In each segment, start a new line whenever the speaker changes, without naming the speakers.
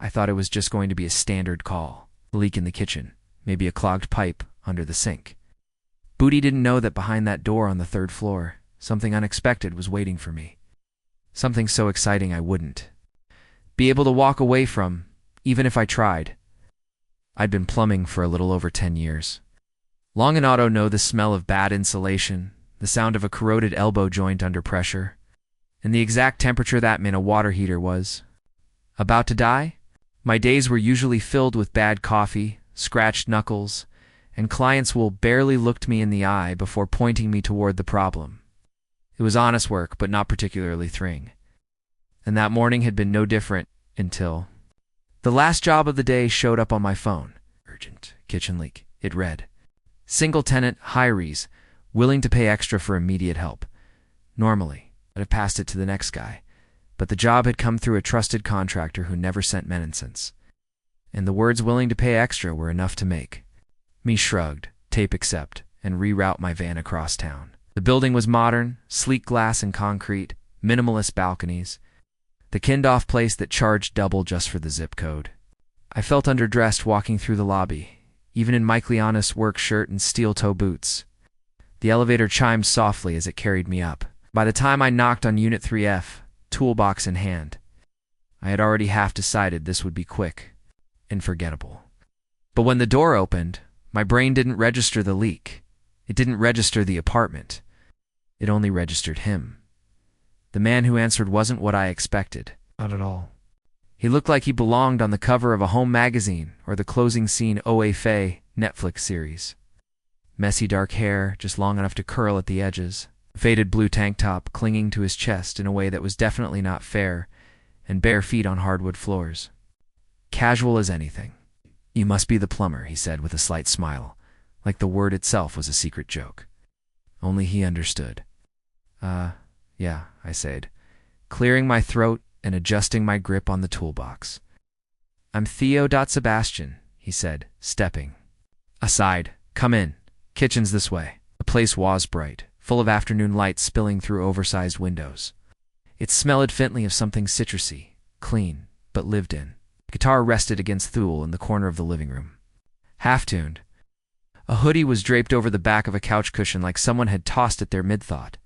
I thought it was just going to be a standard call. A leak in the kitchen, maybe a clogged pipe under the sink. Booty didn't know that behind that door on the 3rd floor, something unexpected was waiting for me. Something so exciting I wouldn't be able to walk away from, even if I tried. I'd been plumbing for a little over 10 years. Long and Otto know the smell of bad insulation, the sound of a corroded elbow joint under pressure, and the exact temperature that meant a water heater was about to die. My days were usually filled with bad coffee, scratched knuckles, and clients who barely looked me in the eye before pointing me toward the problem. It was honest work, but not particularly thrilling. And that morning had been no different until the last job of the day showed up on my phone. Urgent kitchen leak, it read. Single tenant, high-rise, willing to pay extra for immediate help. Normally, I'd have passed it to the next guy, but the job had come through a trusted contractor who never sent menacence. And the words willing to pay extra were enough to make me shrugged, tape accept, and reroute my van across town. The building was modern, sleek glass and concrete, minimalist balconies, the kind-off place that charged double just for the zip code. I felt underdressed walking through the lobby, even in Mike Liana's work shirt and steel-toe boots. The elevator chimed softly as it carried me up. By the time I knocked on Unit 3F, toolbox in hand, I had already half decided this would be quick and forgettable. But when the door opened, my brain didn't register the leak. It didn't register the apartment. It only registered him. The man who answered wasn't what I expected. Not at all. He looked like he belonged on the cover of a home magazine or the closing scene OA Faye Netflix series. Messy dark hair, just long enough to curl at the edges. A faded blue tank top clinging to his chest in a way that was definitely not fair, and bare feet on hardwood floors. Casual as anything. You must be the plumber, he said with a slight smile, like the word itself was a secret joke. Only he understood. Yeah, I said, clearing my throat and adjusting my grip on the toolbox. I'm Theo. Sebastian, he said, stepping aside. Come in. Kitchen's this way. The place was bright, full of afternoon light spilling through oversized windows. It smelled faintly of something citrusy, clean, but lived in. The guitar rested against Thule in the corner of the living room. Half-tuned. A hoodie was draped over the back of a couch cushion like someone had tossed it there mid-thought.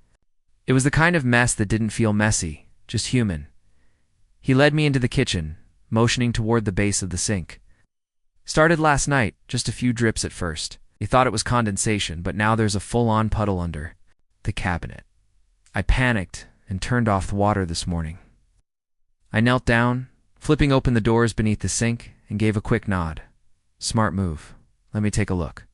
It was the kind of mess that didn't feel messy, just human. He led me into the kitchen, motioning toward the base of the sink. Started last night, just a few drips at first. He thought it was condensation, but now there's a full-on puddle under the cabinet. I panicked and turned off the water this morning. I knelt down, flipping open the doors beneath the sink, and gave a quick nod. Smart move. Let me take a look.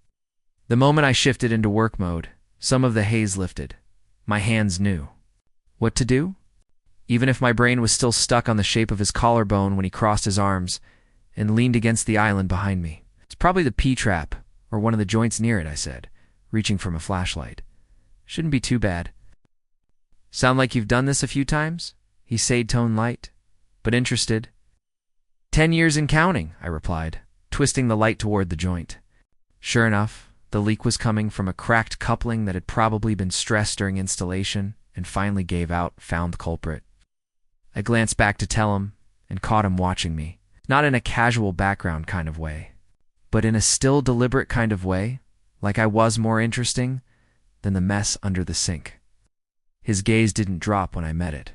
The moment I shifted into work mode, some of the haze lifted. My hands knew what to do, even if my brain was still stuck on the shape of his collarbone when he crossed his arms and leaned against the island behind me. It's probably the P-trap, or one of the joints near it, I said, reaching from a flashlight. Shouldn't be too bad. Sound like you've done this a few times? He said, tone light, but interested. 10 years and counting, I replied, twisting the light toward the joint. Sure enough, the leak was coming from a cracked coupling that had probably been stressed during installation and finally gave out, found the culprit. I glanced back to tell him and caught him watching me, not in a casual background kind of way, but in a still deliberate kind of way, like I was more interesting than the mess under the sink. His gaze didn't drop when I met it.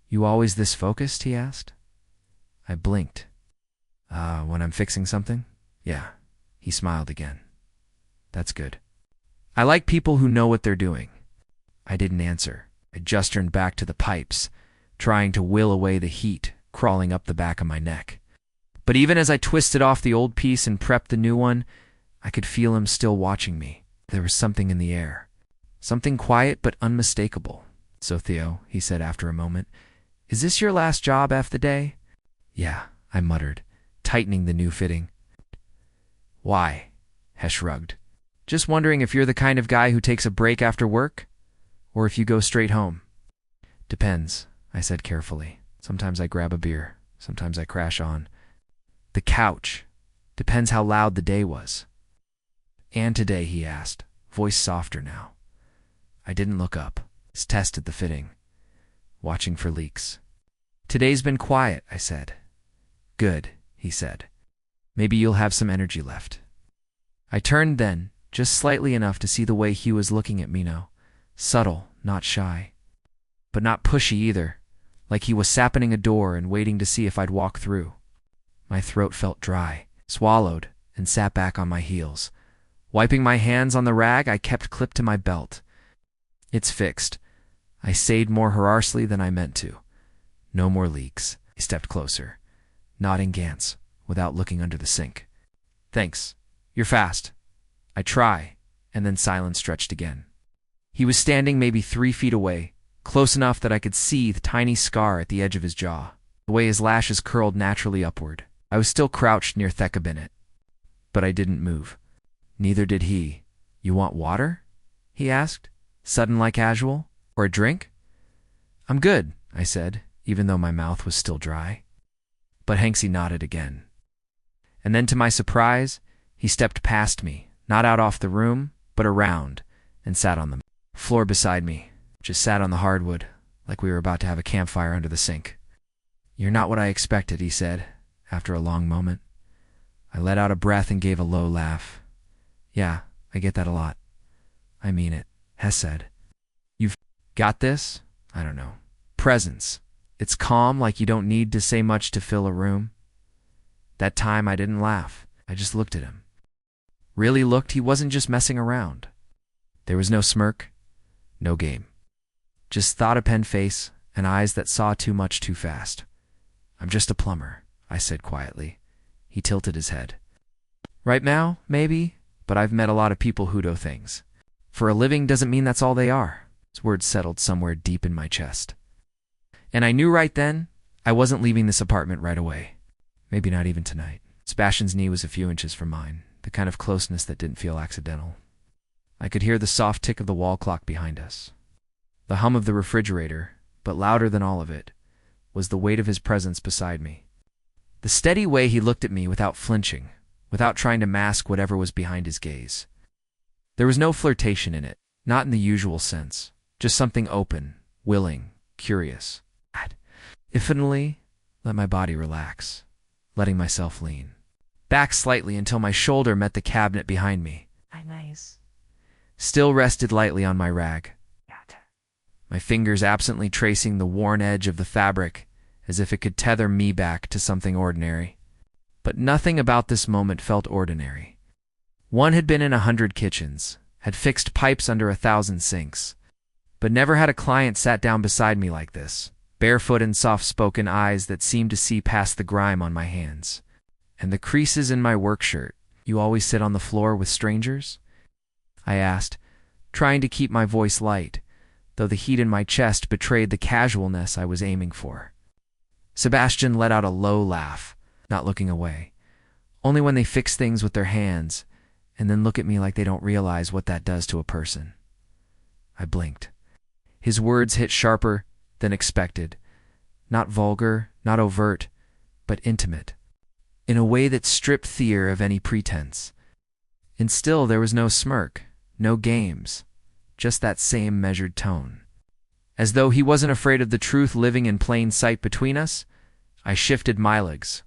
You always this focused? He asked. I blinked. When I'm fixing something? Yeah. He smiled again. That's good. I like people who know what they're doing. I didn't answer. I just turned back to the pipes, trying to will away the heat crawling up the back of my neck. But even as I twisted off the old piece and prepped the new one, I could feel him still watching me. There was something in the air. Something quiet but unmistakable. So Theo, he said after a moment, is this your last job after the day? Yeah, I muttered, tightening the new fitting. Why? He shrugged. Just wondering if you're the kind of guy who takes a break after work, or if you go straight home. Depends, I said carefully. Sometimes I grab a beer, sometimes I crash on. The couch. Depends how loud the day was. And today, he asked, voice softer now. I didn't look up, just tested the fitting, watching for leaks. Today's been quiet, I said. Good, he said. Maybe you'll have some energy left. I turned then, just slightly enough to see the way he was looking at me now. Subtle, not shy. But not pushy either, like he was sapping a door and waiting to see if I'd walk through. My throat felt dry, swallowed, and sat back on my heels. Wiping my hands on the rag I kept clipped to my belt. It's fixed. I said more harshly than I meant to. No more leaks. He stepped closer, nodding Gantz, without looking under the sink. Thanks. You're fast. I try, and then silence stretched again. He was standing maybe 3 feet away, close enough that I could see the tiny scar at the edge of his jaw, the way his lashes curled naturally upward. I was still crouched near Thekabinet, but I didn't move. Neither did he. You want water? He asked, sudden like casual. Or a drink? I'm good, I said, even though my mouth was still dry. But Hanksy nodded again. And then to my surprise, he stepped past me, not out off the room, but around, and sat on the floor beside me, just sat on the hardwood, like we were about to have a campfire under the sink. You're not what I expected, he said, after a long moment. I let out a breath and gave a low laugh. Yeah, I get that a lot. I mean it, Hess said. You've got this? I don't know. Presence. It's calm, like you don't need to say much to fill a room. That time I didn't laugh. I just looked at him. Really looked, he wasn't just messing around. There was no smirk, no game. Just thought-a-pen face and eyes that saw too much too fast. I'm just a plumber, I said quietly. He tilted his head. Right now, maybe, but I've met a lot of people who do things. For a living doesn't mean that's all they are. His words settled somewhere deep in my chest. And I knew right then I wasn't leaving this apartment right away. Maybe not even tonight. Sebastian's knee was a few inches from mine, the kind of closeness that didn't feel accidental. I could hear the soft tick of the wall clock behind us. The hum of the refrigerator, but louder than all of it, was the weight of his presence beside me. The steady way he looked at me without flinching, without trying to mask whatever was behind his gaze. There was no flirtation in it, not in the usual sense, just something open, willing, curious. I'd infinitely let my body relax, letting myself lean back slightly until my shoulder met the cabinet behind me. Nice. Still rested lightly on my rag, my fingers absently tracing the worn edge of the fabric as if it could tether me back to something ordinary. But nothing about this moment felt ordinary. One had been in 100 kitchens, had fixed pipes under 1,000 sinks, but never had a client sat down beside me like this, barefoot and soft-spoken eyes that seemed to see past the grime on my hands. And the creases in my work shirt. You always sit on the floor with strangers? I asked, trying to keep my voice light, though the heat in my chest betrayed the casualness I was aiming for. Sebastian let out a low laugh, not looking away. Only when they fix things with their hands, and then look at me like they don't realize what that does to a person. I blinked. His words hit sharper than expected. Not vulgar, not overt, but intimate. In a way that stripped Thier of any pretense. And still there was no smirk, no games, just that same measured tone. As though he wasn't afraid of the truth living in plain sight between us, I shifted my legs,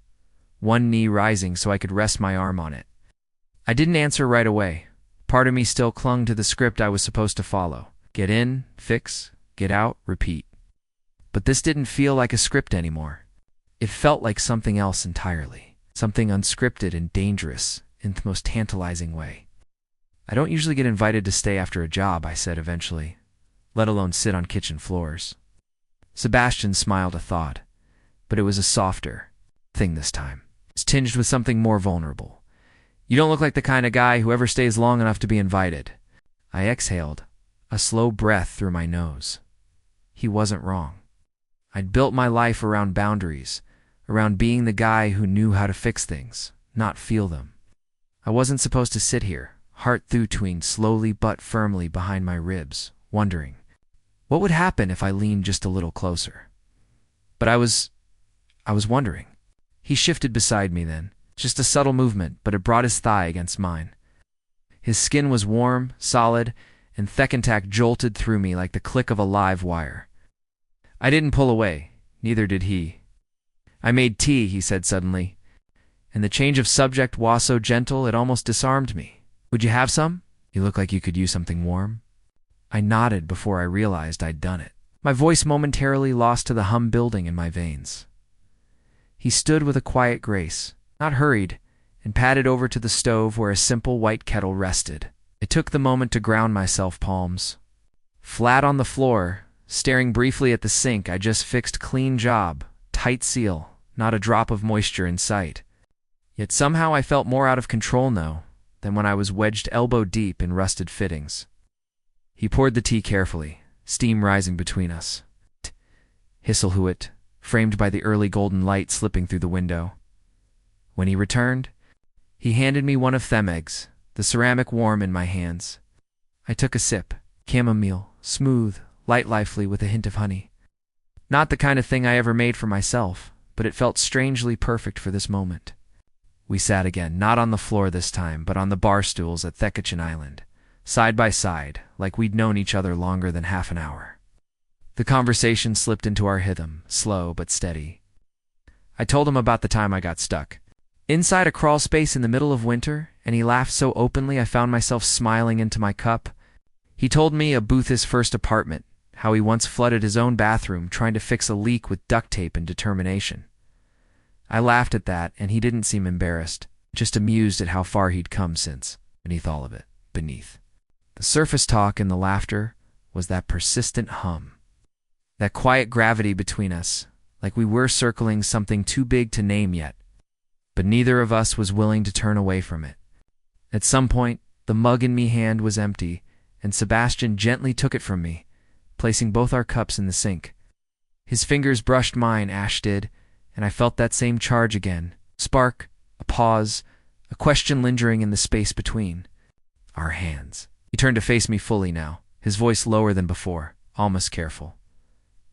one knee rising so I could rest my arm on it. I didn't answer right away. Part of me still clung to the script I was supposed to follow. Get in, fix, get out, repeat. But this didn't feel like a script anymore. It felt like something else entirely. Something unscripted and dangerous in the most tantalizing way. I don't usually get invited to stay after a job, I said eventually, let alone sit on kitchen floors. Sebastian smiled a thought, but it was a softer thing this time. It's tinged with something more vulnerable. You don't look like the kind of guy who ever stays long enough to be invited. I exhaled, a slow breath through my nose. He wasn't wrong. I'd built my life around boundaries, around being the guy who knew how to fix things, not feel them. I wasn't supposed to sit here, heart tweened slowly but firmly behind my ribs, wondering, what would happen if I leaned just a little closer? But I was wondering. He shifted beside me then, just a subtle movement, but it brought his thigh against mine. His skin was warm, solid, and Thekkentak jolted through me like the click of a live wire. I didn't pull away, neither did he. I made tea, he said suddenly, and the change of subject was so gentle it almost disarmed me. Would you have some? You look like you could use something warm. I nodded before I realized I'd done it. My voice momentarily lost to the hum building in my veins. He stood with a quiet grace, not hurried, and padded over to the stove where a simple white kettle rested. It took the moment to ground myself, palms flat on the floor, staring briefly at the sink I just fixed. Clean job, tight seal, not a drop of moisture in sight. Yet somehow I felt more out of control now than when I was wedged elbow deep in rusted fittings. He poured the tea carefully, steam rising between us. Hisselhuet, framed by the early golden light slipping through the window. When he returned, he handed me one of them eggs, the ceramic warm in my hands. I took a sip. Chamomile, smooth, light, lively, with a hint of honey. Not the kind of thing I ever made for myself, but it felt strangely perfect for this moment. We sat again, not on the floor this time, but on the bar stools at Thekachin Island, side by side, like we'd known each other longer than half an hour. The conversation slipped into our rhythm, slow but steady. I told him about the time I got stuck inside a crawl space in the middle of winter, and he laughed so openly I found myself smiling into my cup. He told me of his first apartment, how he once flooded his own bathroom trying to fix a leak with duct tape and determination. I laughed at that, and he didn't seem embarrassed, just amused at how far he'd come since. Beneath all of it, beneath the surface talk and the laughter, was that persistent hum. That quiet gravity between us, like we were circling something too big to name yet, but neither of us was willing to turn away from it. At some point, the mug in me hand was empty, and Sebastian gently took it from me, placing both our cups in the sink. His fingers brushed mine, Ash did, and I felt that same charge again. Spark, a pause, a question lingering in the space between our hands. He turned to face me fully now, his voice lower than before, almost careful.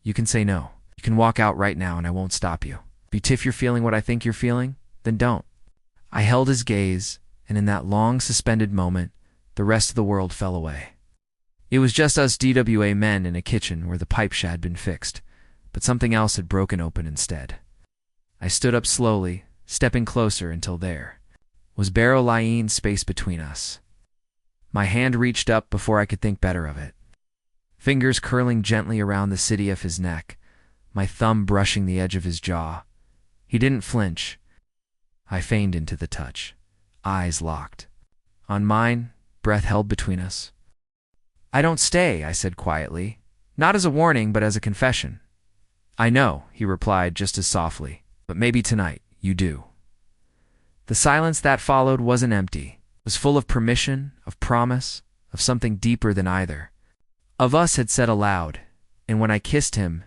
You can say no. You can walk out right now and I won't stop you. If you're feeling what I think you're feeling, then don't. I held his gaze, and in that long suspended moment, the rest of the world fell away. It was just us DWA men in a kitchen where the pipe had been fixed, but something else had broken open instead. I stood up slowly, stepping closer until there was Barrow Lyeen space between us. My hand reached up before I could think better of it. Fingers curling gently around the city of his neck, my thumb brushing the edge of his jaw. He didn't flinch. I feigned into the touch, eyes locked. On mine, breath held between us. I don't stay, I said quietly, not as a warning but as a confession. I know, he replied just as softly, but maybe tonight you do. The silence that followed wasn't empty. It was full of permission, of promise, of something deeper than either of us had said aloud, and when I kissed him,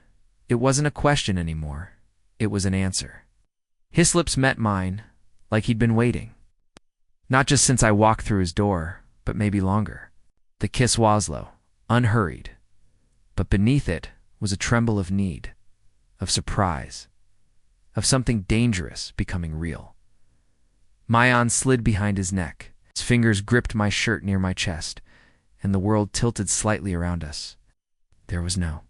it wasn't a question anymore. It was an answer. His lips met mine, like he'd been waiting. Not just since I walked through his door, but maybe longer. The kiss was low, unhurried, but beneath it was a tremble of need, of surprise, of something dangerous becoming real. Mayan slid behind his neck. His fingers gripped my shirt near my chest, and the world tilted slightly around us. There was no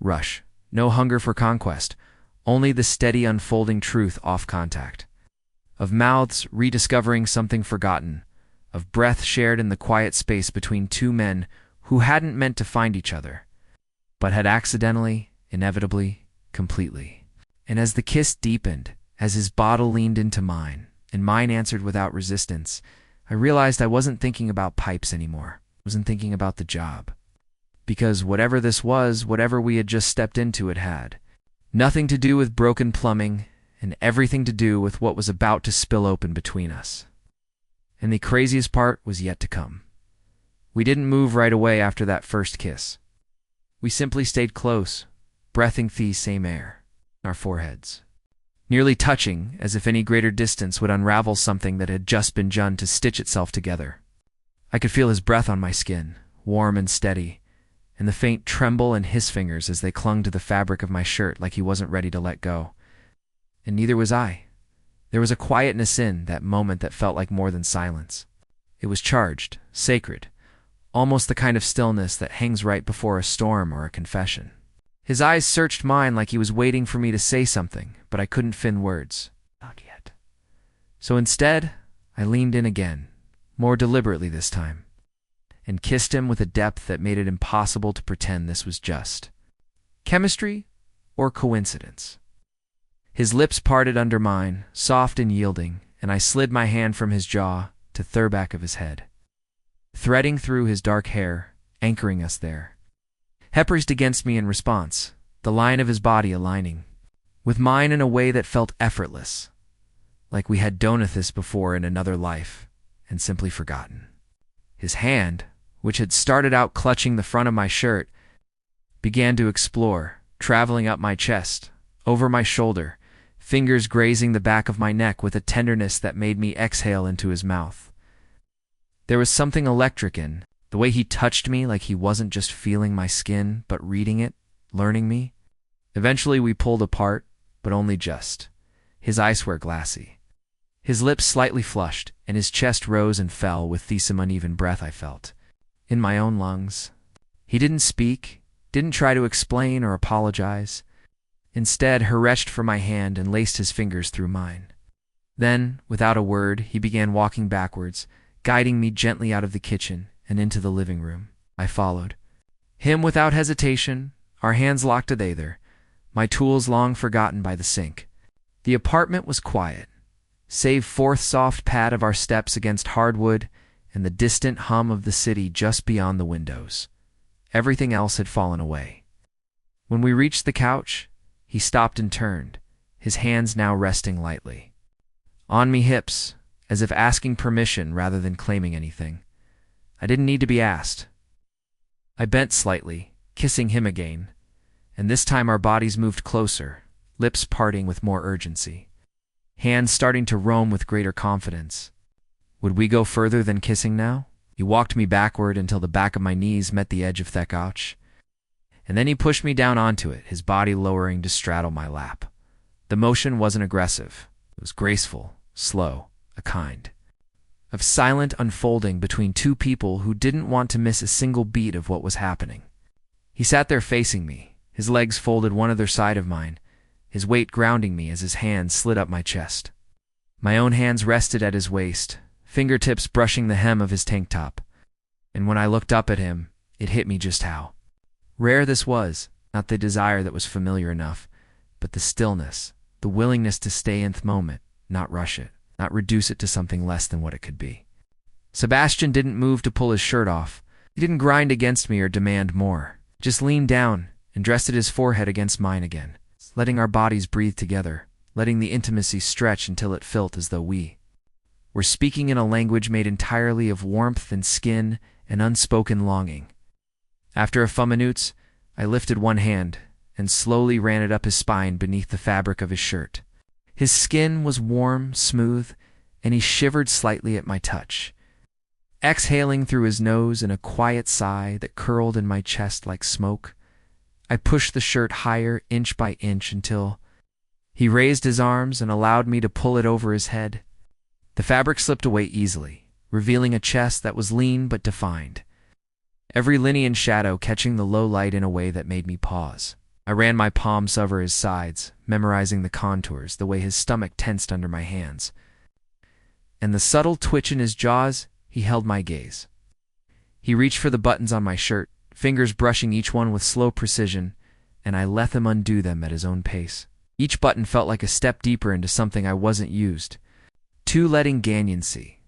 rush, no hunger for conquest, only the steady unfolding truth off contact. Of mouths rediscovering something forgotten, of breath shared in the quiet space between two men who hadn't meant to find each other, but had accidentally, inevitably, completely. And as the kiss deepened, as his bottle leaned into mine, and mine answered without resistance, I realized I wasn't thinking about pipes anymore. I wasn't thinking about the job. Because whatever this was, whatever we had just stepped into, it had nothing to do with broken plumbing and everything to do with what was about to spill open between us. And the craziest part was yet to come. We didn't move right away after that first kiss. We simply stayed close, breathing the same air, our foreheads, nearly touching as if any greater distance would unravel something that had just been begun to stitch itself together. I could feel his breath on my skin, warm and steady, and the faint tremble in his fingers as they clung to the fabric of my shirt like he wasn't ready to let go. And neither was I. There was a quietness in that moment that felt like more than silence. It was charged, sacred, almost the kind of stillness that hangs right before a storm or a confession. His eyes searched mine like he was waiting for me to say something, but I couldn't find words. Not yet. So instead, I leaned in again, more deliberately this time, and kissed him with a depth that made it impossible to pretend this was just chemistry or coincidence. His lips parted under mine, soft and yielding, and I slid my hand from his jaw to the back of his head, threading through his dark hair, anchoring us there. He pressed against me in response, the line of his body aligning with mine in a way that felt effortless, like we had done this before in another life and simply forgotten. His hand, which had started out clutching the front of my shirt, began to explore, traveling up my chest, over my shoulder, fingers grazing the back of my neck with a tenderness that made me exhale into his mouth. There was something electric in the way he touched me, like he wasn't just feeling my skin, but reading it, learning me. Eventually we pulled apart, but only just. His eyes were glassy. His lips slightly flushed, and his chest rose and fell with some uneven breath I felt in my own lungs. He didn't speak, didn't try to explain or apologize. Instead, he reached for my hand and laced his fingers through mine. Then, without a word, he began walking backwards, guiding me gently out of the kitchen and into the living room. I followed him without hesitation, our hands locked together, my tools long forgotten by the sink. The apartment was quiet, save fourth soft pad of our steps against hardwood and the distant hum of the city just beyond the windows. Everything else had fallen away. When we reached the couch, he stopped and turned, his hands now resting lightly on me hips, as if asking permission rather than claiming anything. I didn't need to be asked. I bent slightly, kissing him again, and this time our bodies moved closer, lips parting with more urgency, hands starting to roam with greater confidence. Would we go further than kissing now? He walked me backward until the back of my knees met the edge of the couch, and then he pushed me down onto it, his body lowering to straddle my lap. The motion wasn't aggressive. It was graceful, slow, a kind of silent unfolding between two people who didn't want to miss a single beat of what was happening. He sat there facing me, his legs folded one other side of mine, his weight grounding me as his hands slid up my chest. My own hands rested at his waist, fingertips brushing the hem of his tank top. And when I looked up at him, it hit me just how rare this was, not the desire that was familiar enough, but the stillness, the willingness to stay in the moment, not rush it, not reduce it to something less than what it could be. Sebastian didn't move to pull his shirt off. He didn't grind against me or demand more, just leaned down and rested his forehead against mine again, letting our bodies breathe together, letting the intimacy stretch until it felt as though we were speaking in a language made entirely of warmth and skin and unspoken longing. After a few minutes, I lifted one hand and slowly ran it up his spine beneath the fabric of his shirt. His skin was warm, smooth, and he shivered slightly at my touch, exhaling through his nose in a quiet sigh that curled in my chest like smoke. I pushed the shirt higher inch by inch until he raised his arms and allowed me to pull it over his head. The fabric slipped away easily, revealing a chest that was lean but defined, every linear shadow catching the low light in a way that made me pause. I ran my palms over his sides, memorizing the contours, the way his stomach tensed under my hands. And the subtle twitch in his jaws, he held my gaze. He reached for the buttons on my shirt, fingers brushing each one with slow precision, and I let him undo them at his own pace. Each button felt like a step deeper into something I wasn't used to letting Ganyan see.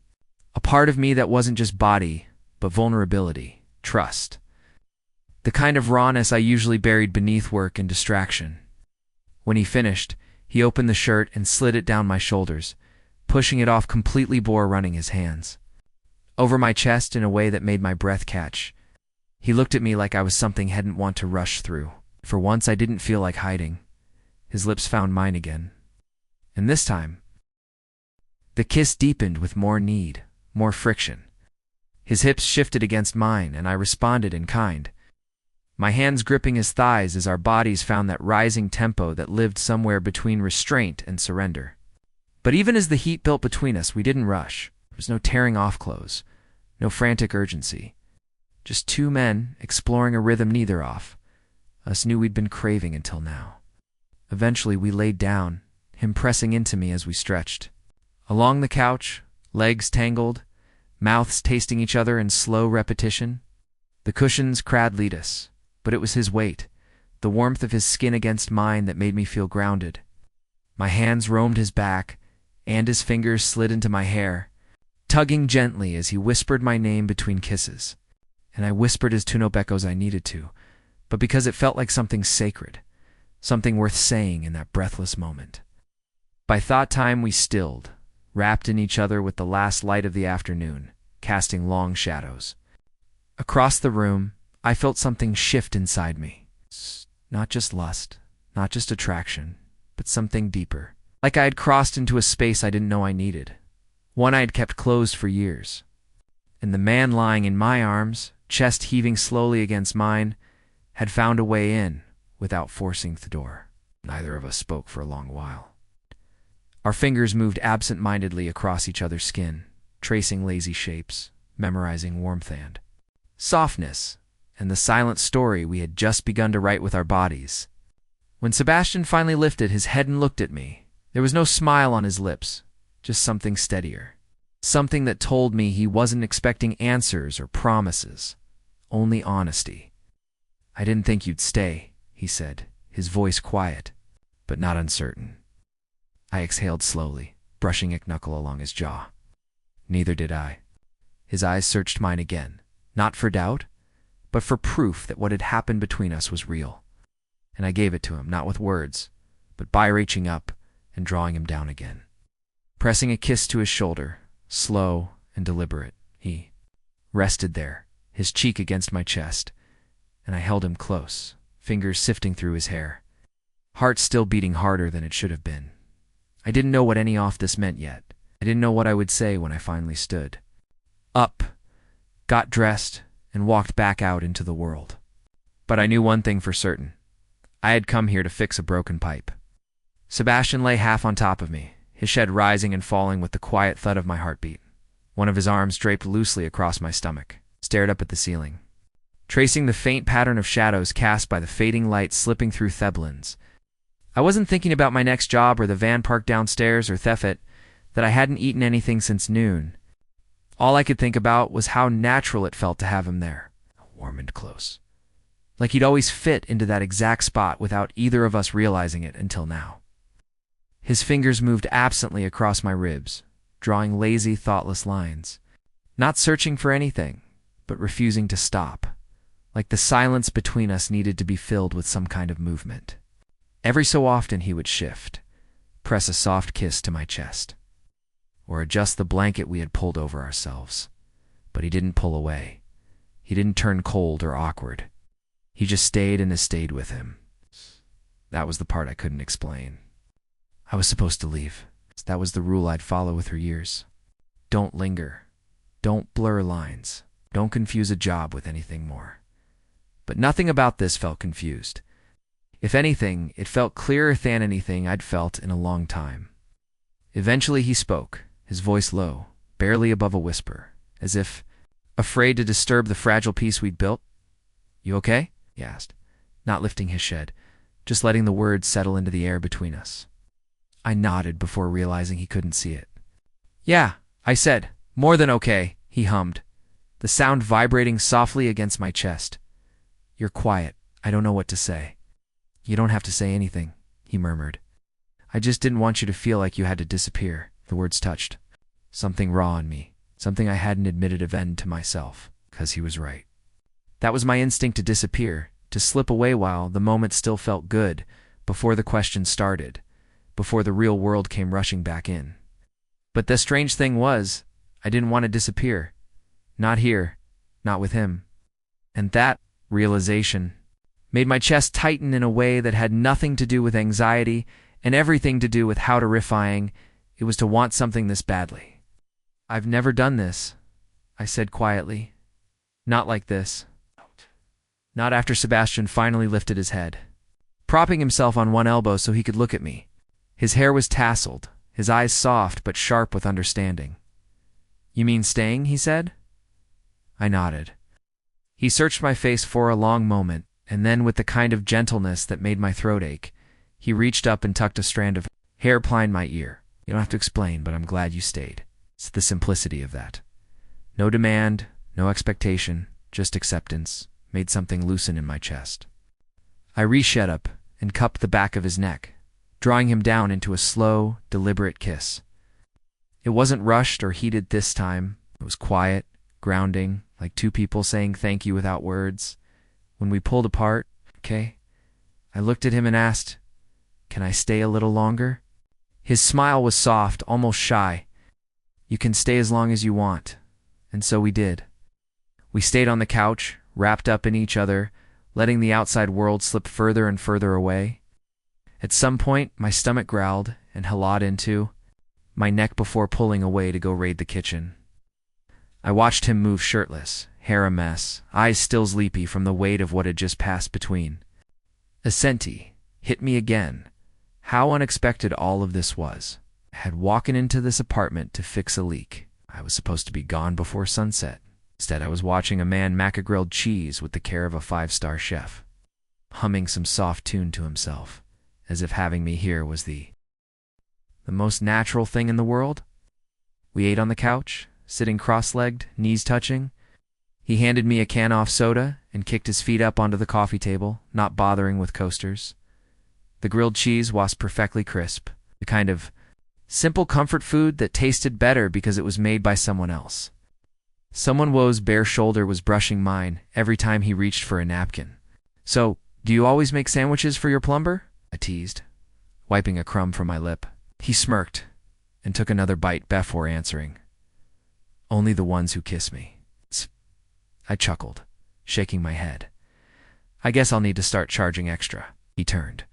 A part of me that wasn't just body, but vulnerability, trust. The kind of rawness I usually buried beneath work and distraction. When he finished, he opened the shirt and slid it down my shoulders, pushing it off completely before running his hands over my chest in a way that made my breath catch. He looked at me like I was something he hadn't want to rush through. For once, I didn't feel like hiding. His lips found mine again. And this time, the kiss deepened with more need, more friction. His hips shifted against mine, and I responded in kind, my hands gripping his thighs as our bodies found that rising tempo that lived somewhere between restraint and surrender. But even as the heat built between us, we didn't rush. There was no tearing off clothes, no frantic urgency. Just two men exploring a rhythm neither off, us knew we'd been craving until now. Eventually we laid down, him pressing into me as we stretched. Along the couch, legs tangled, mouths tasting each other in slow repetition. The cushions crad-lead us, but it was his weight, the warmth of his skin against mine that made me feel grounded. My hands roamed his back, and his fingers slid into my hair, tugging gently as he whispered my name between kisses. And I whispered as Tunobeko as I needed to, but because it felt like something sacred, something worth saying in that breathless moment. By thought time we stilled, wrapped in each other with the last light of the afternoon, casting long shadows. Across the room, I felt something shift inside me. Not just lust, not just attraction, but something deeper. Like I had crossed into a space I didn't know I needed, one I had kept closed for years. And the man lying in my arms, chest heaving slowly against mine, had found a way in without forcing the door. Neither of us spoke for a long while. Our fingers moved absent-mindedly across each other's skin, tracing lazy shapes, memorizing warmth and softness, and the silent story we had just begun to write with our bodies. When Sebastian finally lifted his head and looked at me, there was no smile on his lips, just something steadier. Something that told me he wasn't expecting answers or promises, only honesty. "I didn't think you'd stay," he said, his voice quiet, but not uncertain. I exhaled slowly, brushing a knuckle along his jaw. Neither did I. His eyes searched mine again, not for doubt, but for proof that what had happened between us was real. And I gave it to him, not with words, but by reaching up and drawing him down again. Pressing a kiss to his shoulder, slow and deliberate, he rested there, his cheek against my chest, and I held him close, fingers sifting through his hair, heart still beating harder than it should have been. I didn't know what any of this meant yet. I didn't know what I would say when I finally stood up, got dressed, and walked back out into the world. But I knew one thing for certain. I had come here to fix a broken pipe. Sebastian lay half on top of me, his head rising and falling with the quiet thud of my heartbeat. One of his arms draped loosely across my stomach, stared up at the ceiling, tracing the faint pattern of shadows cast by the fading light slipping through Theblins. I wasn't thinking about my next job or the van park downstairs or Thefit, that I hadn't eaten anything since noon. All I could think about was how natural it felt to have him there, warm and close. Like he'd always fit into that exact spot without either of us realizing it until now. His fingers moved absently across my ribs, drawing lazy, thoughtless lines, not searching for anything, but refusing to stop, like the silence between us needed to be filled with some kind of movement. Every so often he would shift, press a soft kiss to my chest, or adjust the blanket we had pulled over ourselves. But he didn't pull away. He didn't turn cold or awkward. He just stayed and I stayed with him. That was the part I couldn't explain. I was supposed to leave. That was the rule I'd follow with her years. Don't linger. Don't blur lines. Don't confuse a job with anything more. But nothing about this felt confused. If anything, it felt clearer than anything I'd felt in a long time. Eventually he spoke, his voice low, barely above a whisper, as if afraid to disturb the fragile peace we'd built. "You okay?" he asked, not lifting his head, just letting the words settle into the air between us. I nodded before realizing he couldn't see it. "Yeah," I said, "more than okay," he hummed, the sound vibrating softly against my chest. "You're quiet. I don't know what to say." "You don't have to say anything," he murmured. "I just didn't want you to feel like you had to disappear." The words touched something raw in me, something I hadn't admitted even to myself, because he was right. That was my instinct to disappear, to slip away while the moment still felt good, before the question started, before the real world came rushing back in. But the strange thing was, I didn't want to disappear. Not here, not with him. And that realization made my chest tighten in a way that had nothing to do with anxiety and everything to do with how terrifying it was to want something this badly. "I've never done this," I said quietly. "Not like this." Not after Sebastian finally lifted his head, propping himself on one elbow so he could look at me. His hair was tousled, his eyes soft but sharp with understanding. "You mean staying?" he said. I nodded. He searched my face for a long moment, And then, with the kind of gentleness that made my throat ache, he reached up and tucked a strand of hair behind my ear. You don't have to explain, but I'm glad you stayed. It's the simplicity of that. No demand, no expectation, just acceptance made something loosen in my chest. I reached up and cupped the back of his neck, drawing him down into a slow, deliberate kiss. It wasn't rushed or heated this time. It was quiet, grounding, like two people saying thank you without words. When we pulled apart, okay, I looked at him and asked, "Can I stay a little longer?" His smile was soft, almost shy. "You can stay as long as you want." And so we did. We stayed on the couch, wrapped up in each other, letting the outside world slip further and further away. At some point, my stomach growled and halawed into my neck before pulling away to go raid the kitchen. I watched him move shirtless, hair a mess, eyes still sleepy from the weight of what had just passed between. A senti hit me again. How unexpected all of this was. I had walked into this apartment to fix a leak. I was supposed to be gone before sunset. Instead, I was watching a man mac a grilled cheese with the care of a 5-star chef, humming some soft tune to himself, as if having me here was the most natural thing in the world. We ate on the couch, sitting cross-legged, knees touching. He handed me a can-off soda and kicked his feet up onto the coffee table, not bothering with coasters. The grilled cheese was perfectly crisp, the kind of simple comfort food that tasted better because it was made by someone else. Someone Woe's bare shoulder was brushing mine every time he reached for a napkin. "So, do you always make sandwiches for your plumber?" I teased, wiping a crumb from my lip. He smirked and took another bite before answering. "Only the ones who kiss me." I chuckled, shaking my head. "I guess I'll need to start charging extra." He turned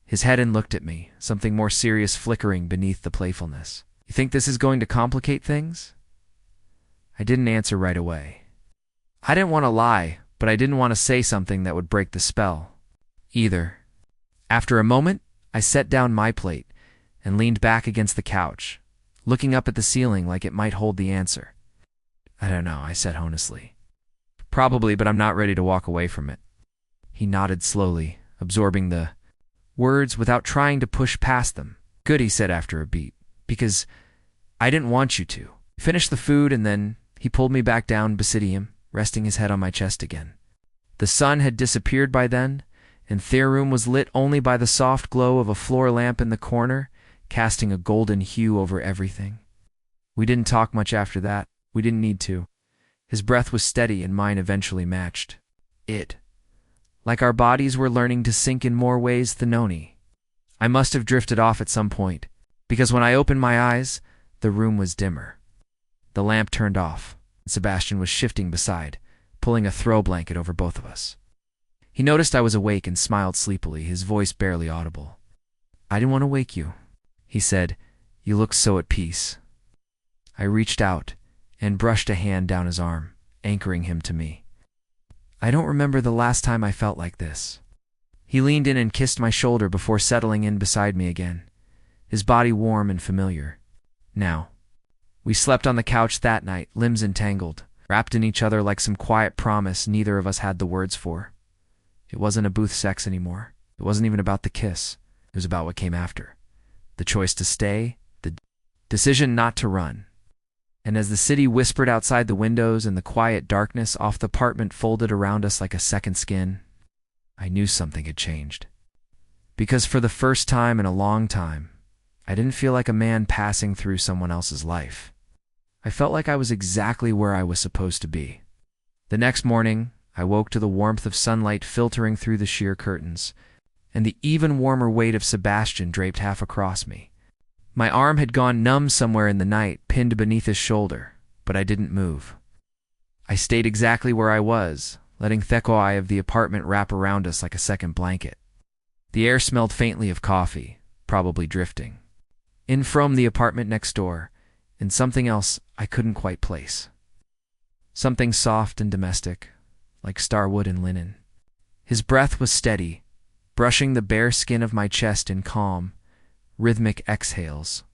his head and looked at me, something more serious flickering beneath the playfulness. "You think this is going to complicate things?" I didn't answer right away. I didn't want to lie, but I didn't want to say something that would break the spell either. After a moment, I set down my plate and leaned back against the couch, looking up at the ceiling like it might hold the answer. "I don't know," I said honestly. "Probably, but I'm not ready to walk away from it." He nodded slowly, absorbing the words without trying to push past them. "Good," he said after a beat, "because I didn't want you to." Finish the food, and then he pulled me back down beside him, resting his head on my chest again. The sun had disappeared by then, and their room was lit only by the soft glow of a floor lamp in the corner, casting a golden hue over everything. We didn't talk much after that. We didn't need to. His breath was steady, and mine eventually matched it. Like our bodies were learning to sync in more ways than only. I must have drifted off at some point, because when I opened my eyes, the room was dimmer. The lamp turned off, and Sebastian was shifting beside, pulling a throw blanket over both of us. He noticed I was awake and smiled sleepily, his voice barely audible. "I didn't want to wake you," he said. "You look so at peace." I reached out and brushed a hand down his arm, anchoring him to me. "I don't remember the last time I felt like this." He leaned in and kissed my shoulder before settling in beside me again, his body warm and familiar. Now, we slept on the couch that night, limbs entangled, wrapped in each other like some quiet promise neither of us had the words for. It wasn't a booth sex anymore. It wasn't even about the kiss. It was about what came after. The choice to stay, the decision not to run. And as the city whispered outside the windows and the quiet darkness off the apartment folded around us like a second skin, I knew something had changed. Because for the first time in a long time, I didn't feel like a man passing through someone else's life. I felt like I was exactly where I was supposed to be. The next morning, I woke to the warmth of sunlight filtering through the sheer curtains, and the even warmer weight of Sebastian draped half across me. My arm had gone numb somewhere in the night, pinned beneath his shoulder, but I didn't move. I stayed exactly where I was, letting the eye of the apartment wrap around us like a second blanket. The air smelled faintly of coffee, probably drifting. In from the apartment next door, and something else I couldn't quite place. Something soft and domestic, like starwood and linen. His breath was steady, brushing the bare skin of my chest in calm, rhythmic exhales.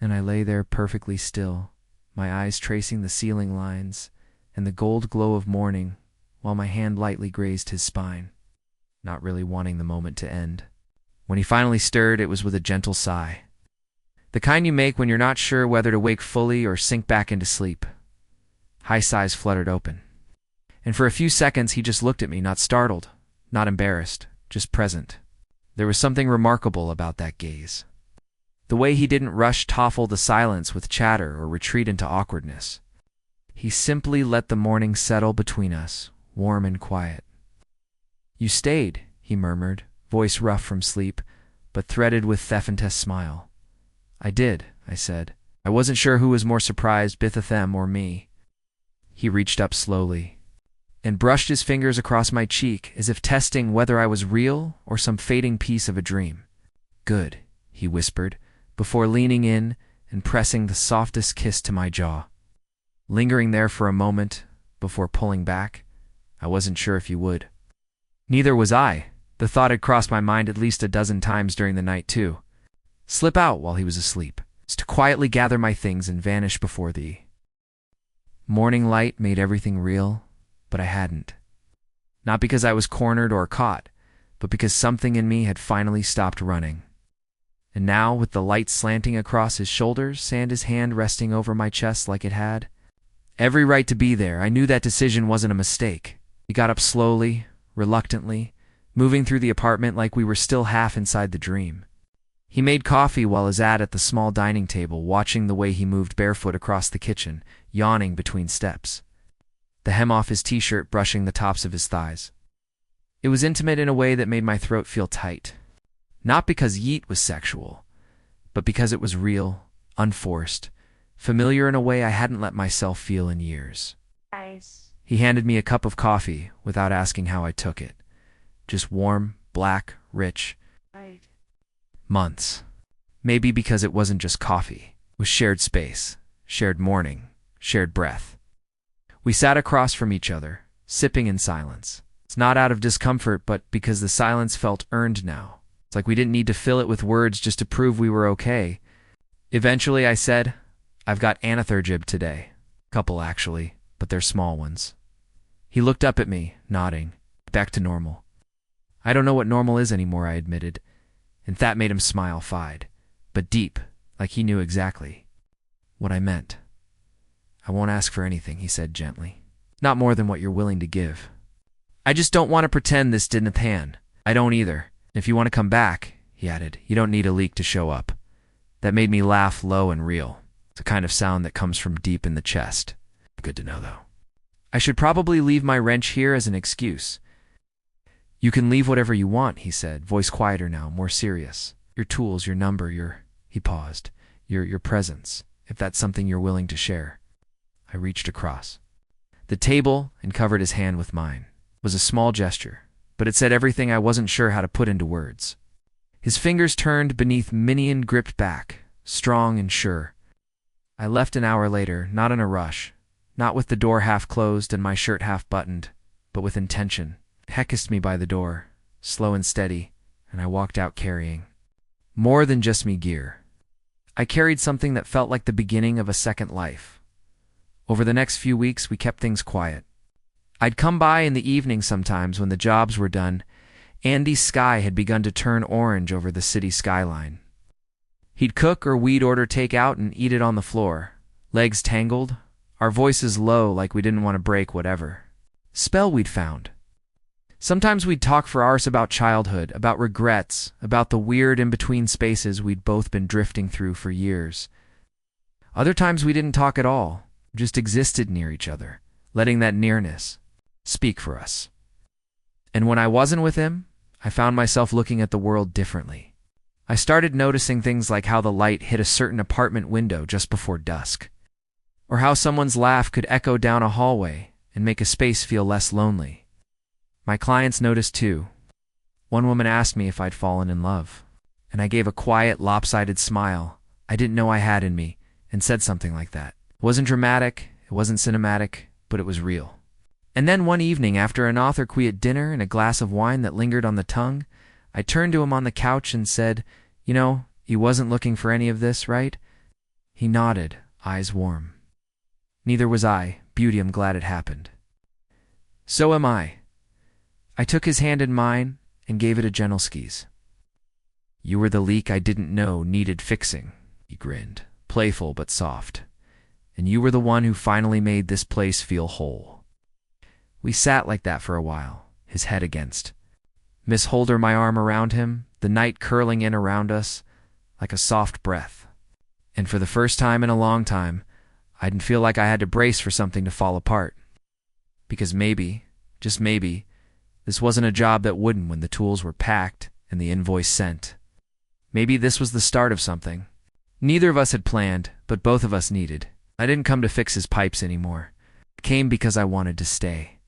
And I lay there perfectly still, my eyes tracing the ceiling lines and the gold glow of morning, while my hand lightly grazed his spine. not really wanting the moment to end. When he finally stirred, it was with a gentle sigh. The kind you make when you're not sure whether to wake fully or sink back into sleep. High sighs fluttered open. And for a few seconds he just looked at me, not startled, not embarrassed, just present. There was something remarkable about that gaze. The way he didn't rush topple the silence with chatter or retreat into awkwardness. He simply let the morning settle between us, warm and quiet. "You stayed," he murmured, voice rough from sleep, but threaded with Thefent's smile. "I did," I said. I wasn't sure who was more surprised, Bithathem or me. He reached up slowly and brushed his fingers across my cheek as if testing whether I was real or some fading piece of a dream. "Good," he whispered, before leaning in and pressing the softest kiss to my jaw. Lingering there for a moment before pulling back, I wasn't sure if he would. Neither was I. The thought had crossed my mind at least a dozen times during the night, too. Slip out while he was asleep, to quietly gather my things and vanish before thee. Morning light made everything real, but I hadn't. Not because I was cornered or caught, but because something in me had finally stopped running. And now, with the light slanting across his shoulders and his hand resting over my chest like it had, every right to be there, I knew that decision wasn't a mistake. He got up slowly, reluctantly, moving through the apartment like we were still half inside the dream. He made coffee while I sat at the small dining table, watching the way he moved barefoot across the kitchen, yawning between steps, the hem off his t-shirt brushing the tops of his thighs. It was intimate in a way that made my throat feel tight. Not because yeet was sexual, but because it was real, unforced, familiar in a way I hadn't let myself feel in years.
Nice.
He handed me a cup of coffee without asking how I took it. Just warm, black, rich.
Right.
Months. Maybe because it wasn't just coffee. It was shared space, shared morning, shared breath. We sat across from each other, sipping in silence. It's not out of discomfort, but because the silence felt earned now. It's like we didn't need to fill it with words just to prove we were okay. Eventually I said, "I've got anathergib today." Couple actually, but they're small ones. He looked up at me, nodding. Back to normal. I don't know what normal is anymore, I admitted, and that made him smile fide, but deep, like he knew exactly what I meant. "I won't ask for anything," he said gently. "Not more than what you're willing to give. I just don't want to pretend this didn't happen. I don't either. If you want to come back," he added, "you don't need a leak to show up." That made me laugh low and real. It's a kind of sound that comes from deep in the chest. Good to know, though. I should probably leave my wrench here as an excuse. "You can leave whatever you want," he said, voice quieter now, more serious. "Your tools, your number, he paused, your presence, if that's something you're willing to share." I reached across the table and covered his hand with mine. It was a small gesture, but it said everything I wasn't sure how to put into words. His fingers turned beneath minion gripped back, strong and sure. I left an hour later, not in a rush, not with the door half closed and my shirt half buttoned, but with intention. He kissed me by the door, slow and steady, and I walked out carrying more than just me gear. I carried something that felt like the beginning of a second life. Over the next few weeks, we kept things quiet. I'd come by in the evening sometimes when the jobs were done. Andy's sky had begun to turn orange over the city skyline. He'd cook or we'd order takeout and eat it on the floor, legs tangled, our voices low like we didn't want to break whatever spell we'd found. Sometimes we'd talk for hours about childhood, about regrets, about the weird in-between spaces we'd both been drifting through for years. Other times we didn't talk at all, just existed near each other, letting that nearness speak for us. And when I wasn't with him, I found myself looking at the world differently. I started noticing things like how the light hit a certain apartment window just before dusk, or how someone's laugh could echo down a hallway and make a space feel less lonely. My clients noticed too. One woman asked me if I'd fallen in love, and I gave a quiet, lopsided smile I didn't know I had in me and said something like that. It wasn't dramatic, it wasn't cinematic, but it was real. And then one evening, after an author-quiet dinner and a glass of wine that lingered on the tongue, I turned to him on the couch and said, "You know, you wasn't looking for any of this, right?" He nodded, eyes warm. Neither was I. Beauty, I'm glad it happened. So am I. I took his hand in mine, and gave it a gentle squeeze. "You were the leak I didn't know needed fixing," he grinned, playful but soft. "And you were the one who finally made this place feel whole." We sat like that for a while, his head against Miss Holder, my arm around him, the night curling in around us like a soft breath. And for the first time in a long time, I didn't feel like I had to brace for something to fall apart. Because maybe, just maybe, this wasn't a job that wouldn't when the tools were packed and the invoice sent. Maybe this was the start of something. Neither of us had planned, but both of us needed. I didn't come to fix his pipes anymore. I came because I wanted to stay.